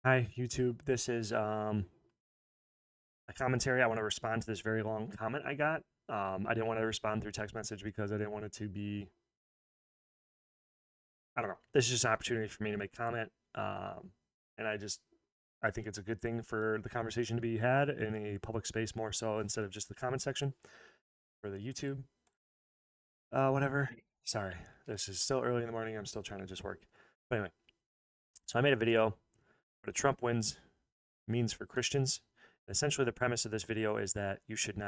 Hi, YouTube. This is a commentary. I want to respond to this very long comment I got. I didn't want to respond through text message because I didn't want it to be, I don't know. This is just an opportunity for me to make comment. And I think it's a good thing for the conversation to be had in a public space more so instead of just the comment section for the YouTube. Whatever. Sorry. This is still early in the morning. I'm still trying to just work. But anyway, so I made a video what a Trump wins means for Christians. Essentially, the premise of this video is that it shouldn't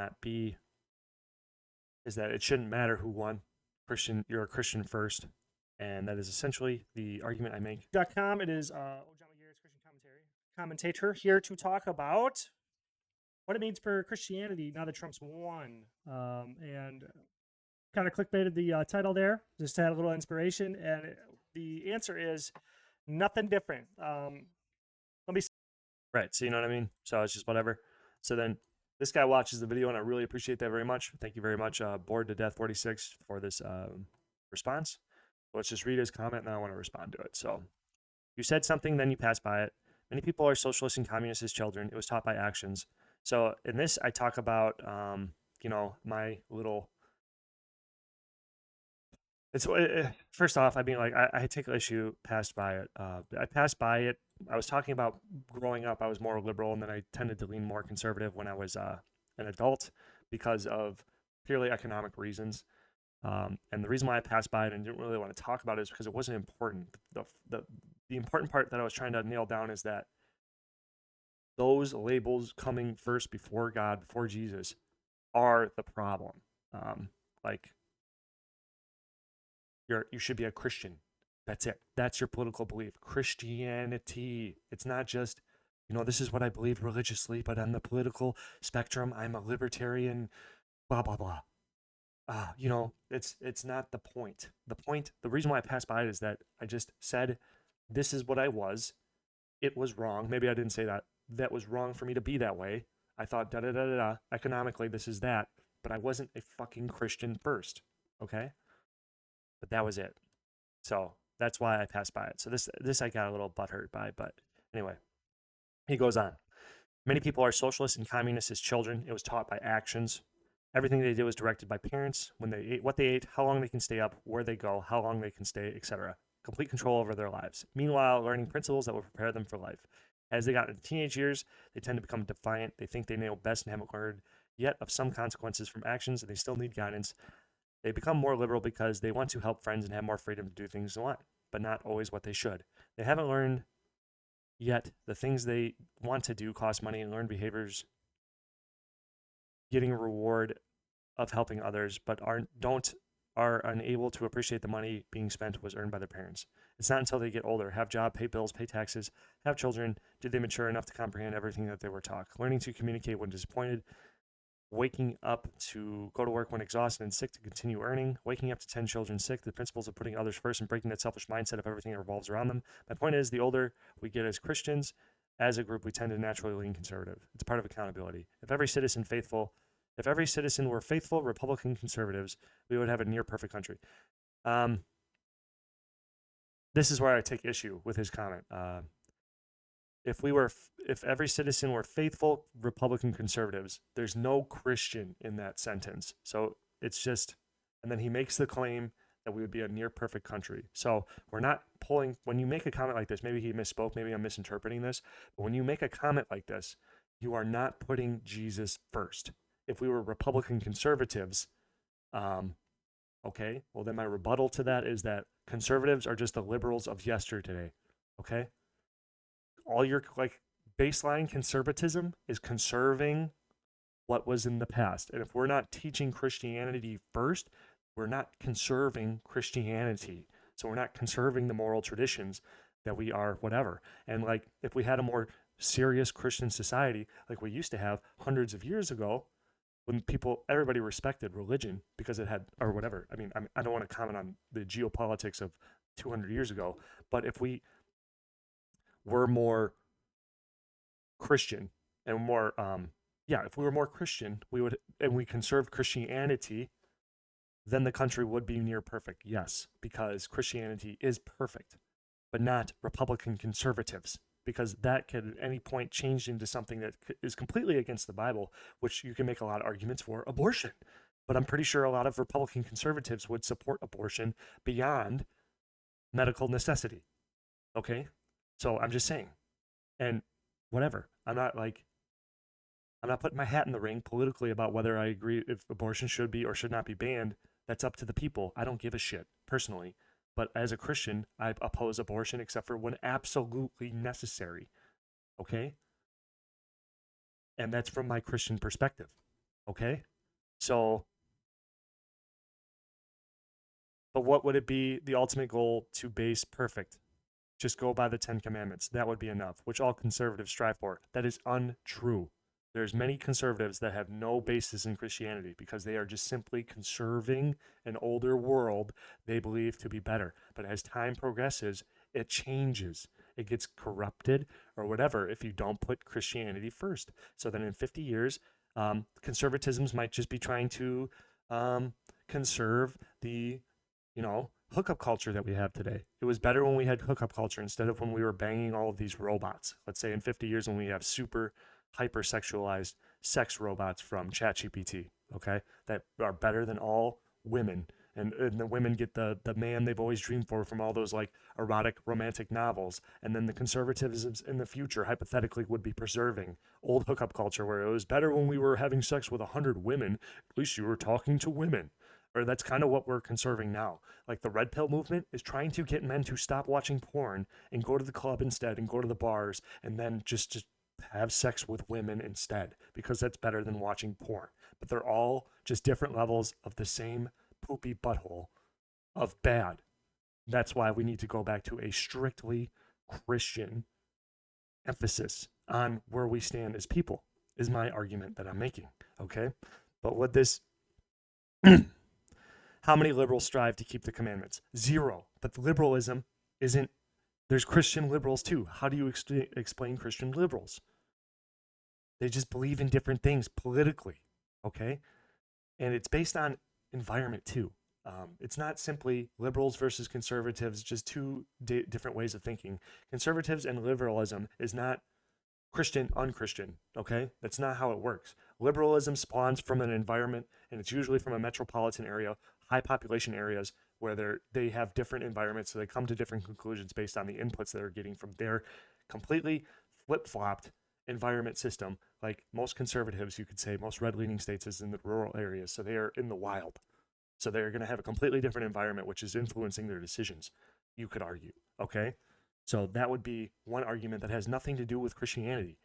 matter who won. You're a Christian first, and that is essentially the argument I make. .com. It is Ojama Garrett's Christian commentator here to talk about what it means for Christianity now that Trump's won. And kind of clickbaited the title there, just to add a little inspiration. And the answer is nothing different. Let me. Right. So you know what I mean. So it's just whatever. So then this guy watches the video, and I really appreciate that very much. Thank you very much, Bored to Death 46, for this response. Let's just read his comment, and then I want to respond to it. So you said something, then you passed by it. Many people are socialists and communists as children. It was taught by actions. So in this, I talk about, my little. It's first off, I mean, like I take issue, passed by it. I passed by it. I was talking about growing up. I was more liberal, and then I tended to lean more conservative when I was an adult because of purely economic reasons. And the reason why I passed by it and didn't really want to talk about it is because it wasn't important. The important part that I was trying to nail down is that those labels coming first before God, before Jesus, are the problem. Like you should be a Christian. That's it. That's your political belief. Christianity. It's not just, this is what I believe religiously, but on the political spectrum, I'm a libertarian, blah, blah, blah. It's not the point. The reason why I passed by it is that I just said, this is what I was. It was wrong. Maybe I didn't say that. That was wrong for me to be that way. I thought, da da da da da. Economically, this is that. But I wasn't a fucking Christian first. Okay? But that was it. So that's why I passed by it. So this I got a little butthurt by, but anyway, he goes on. Many people are socialists and communists as children. It was taught by actions. Everything they did was directed by parents, when they ate, what they ate, how long they can stay up, where they go, how long they can stay, etc. Complete control over their lives. Meanwhile, learning principles that will prepare them for life. As they got into teenage years, they tend to become defiant. They think they know best and haven't learned yet of some consequences from actions, and they still need guidance. They become more liberal because they want to help friends and have more freedom to do things they want, but not always what they should. They haven't learned yet the things they want to do cost money, and learned behaviors getting a reward of helping others, but are unable to appreciate the money being spent was earned by their parents. It's not until they get older, have job, pay bills, pay taxes, have children, do they mature enough to comprehend everything that they were taught. Learning to communicate when disappointed, waking up to go to work when exhausted and sick to continue earning, waking up to 10 children sick, the principles of putting others first and breaking that selfish mindset of everything that revolves around them. My point is, the older we get as Christians, as a group, we tend to naturally lean conservative. It's part of accountability. If every citizen were faithful Republican conservatives, we would have a near perfect country. This is where I take issue with his comment. If every citizen were faithful Republican conservatives, there's no Christian in that sentence. So it's just, and then he makes the claim that we would be a near perfect country. So we're not pulling, when you make a comment like this, maybe he misspoke, maybe I'm misinterpreting this, but when you make a comment like this, you are not putting Jesus first. If we were Republican conservatives, okay, well then my rebuttal to that is that conservatives are just the liberals of yesterday. Okay, all your baseline conservatism is conserving what was in the past. And if we're not teaching Christianity first, we're not conserving Christianity. So we're not conserving the moral traditions that we are whatever. And if we had a more serious Christian society like we used to have hundreds of years ago, when everybody respected religion because it had, or whatever. I mean, I don't want to comment on the geopolitics of 200 years ago, but if we were more Christian and more, if we were more Christian, we conserved Christianity, then the country would be near perfect. Yes, because Christianity is perfect, but not Republican conservatives. because that can at any point change into something that is completely against the Bible, which you can make a lot of arguments for abortion. But I'm pretty sure a lot of Republican conservatives would support abortion beyond medical necessity. Okay? So I'm just saying. And whatever. I'm not putting my hat in the ring politically about whether I agree if abortion should be or should not be banned. That's up to the people. I don't give a shit, personally. But as a Christian, I oppose abortion except for when absolutely necessary. Okay? And that's from my Christian perspective. Okay? So, but what would it be the ultimate goal to base perfect? Just go by the 10 Commandments. That would be enough, which all conservatives strive for. That is untrue. There's many conservatives that have no basis in Christianity because they are just simply conserving an older world they believe to be better. But as time progresses, it changes. It gets corrupted or whatever if you don't put Christianity first. So then in 50 years, conservatisms might just be trying to conserve the, hookup culture that we have today. It was better when we had hookup culture instead of when we were banging all of these robots. Let's say in 50 years when we have super hypersexualized sex robots from ChatGPT, okay, that are better than all women. And the women get the man they've always dreamed for from all those like erotic romantic novels. And then the conservatisms in the future hypothetically would be preserving old hookup culture where it was better when we were having sex with 100 women. At least you were talking to women. Or that's kind of what we're conserving now. Like the red pill movement is trying to get men to stop watching porn and go to the club instead and go to the bars and then just have sex with women instead because that's better than watching porn. But they're all just different levels of the same poopy butthole of bad. That's why we need to go back to a strictly Christian emphasis on where we stand as people is my argument that I'm making. Okay. But what this how many liberals strive to keep the commandments? 0. But liberalism isn't, there's Christian liberals too. How do you explain Christian liberals? They just believe in different things politically, okay? And it's based on environment too. It's not simply liberals versus conservatives, just two different ways of thinking. Conservatives and liberalism is not Christian, unchristian, okay? That's not how it works. Liberalism spawns from an environment, and it's usually from a metropolitan area, high population areas where they have different environments, so they come to different conclusions based on the inputs that they're getting from their completely flip-flopped environment system. Like most conservatives, you could say, most red-leaning states is in the rural areas, so they are in the wild. So they're going to have a completely different environment, which is influencing their decisions, you could argue, okay? So that would be one argument that has nothing to do with Christianity,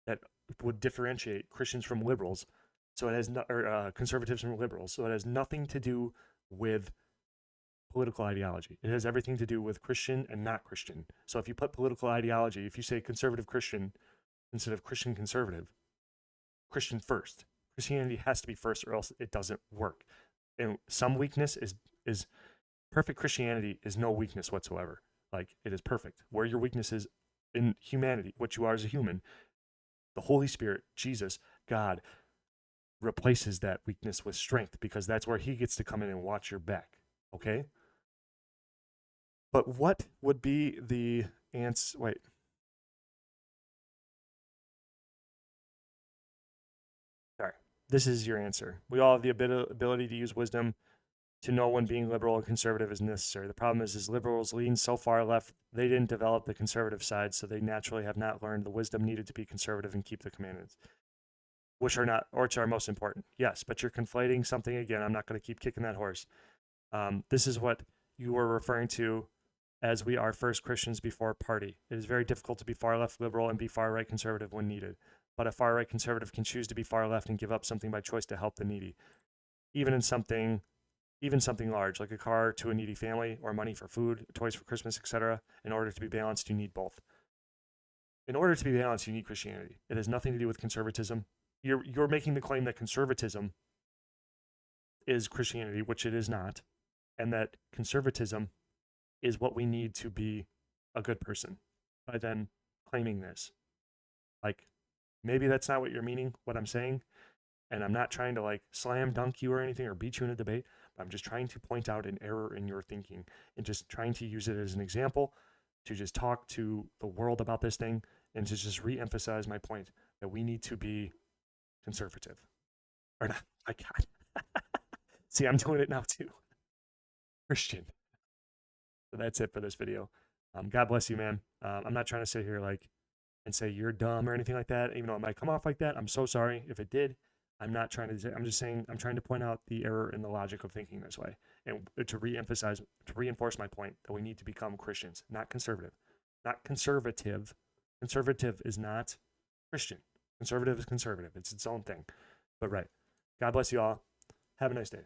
that would differentiate Christians from liberals. So it has conservatives from liberals. So it has nothing to do with political ideology. It has everything to do with Christian and not Christian. So if you put political ideology, if you say conservative Christian instead of Christian conservative, Christian first. Christianity has to be first, or else it doesn't work. And some weakness is perfect. Christianity is no weakness whatsoever. Like, it is perfect. Where your weakness is in humanity, what you are as a human, the Holy Spirit, Jesus, God, replaces that weakness with strength because that's where he gets to come in and watch your back. Okay? But what would be the answer? Wait. Sorry. This is your answer. We all have the ability to use wisdom to know when being liberal or conservative is necessary. The problem is liberals lean so far left, they didn't develop the conservative side, so they naturally have not learned the wisdom needed to be conservative and keep the commandments, which are most important. Yes, but you're conflating something again. I'm not going to keep kicking that horse. This is what you were referring to as we are first Christians before party. It is very difficult to be far left liberal and be far right conservative when needed. But a far right conservative can choose to be far left and give up something by choice to help the needy. Even something large, like a car to a needy family, or money for food, toys for Christmas, etc. In order to be balanced, you need both. In order to be balanced, you need Christianity. It has nothing to do with conservatism. You're making the claim that conservatism is Christianity, which it is not, and that conservatism is what we need to be a good person by then claiming this. Like, maybe that's not what you're meaning, what I'm saying, and I'm not trying to like slam dunk you or anything or beat you in a debate. I'm just trying to point out an error in your thinking and just trying to use it as an example to just talk to the world about this thing and to just re-emphasize my point that we need to be conservative. Or not, my God. See, I'm doing it now too. Christian. So that's it for this video. God bless you, man. I'm not trying to sit here like and say you're dumb or anything like that, even though it might come off like that. I'm so sorry if it did. I'm not trying to say, I'm just saying, I'm trying to point out the error in the logic of thinking this way and to re-emphasize, to reinforce my point that we need to become Christians, not conservative. Not conservative. Conservative is not Christian. Conservative is conservative. It's its own thing. But right. God bless you all. Have a nice day.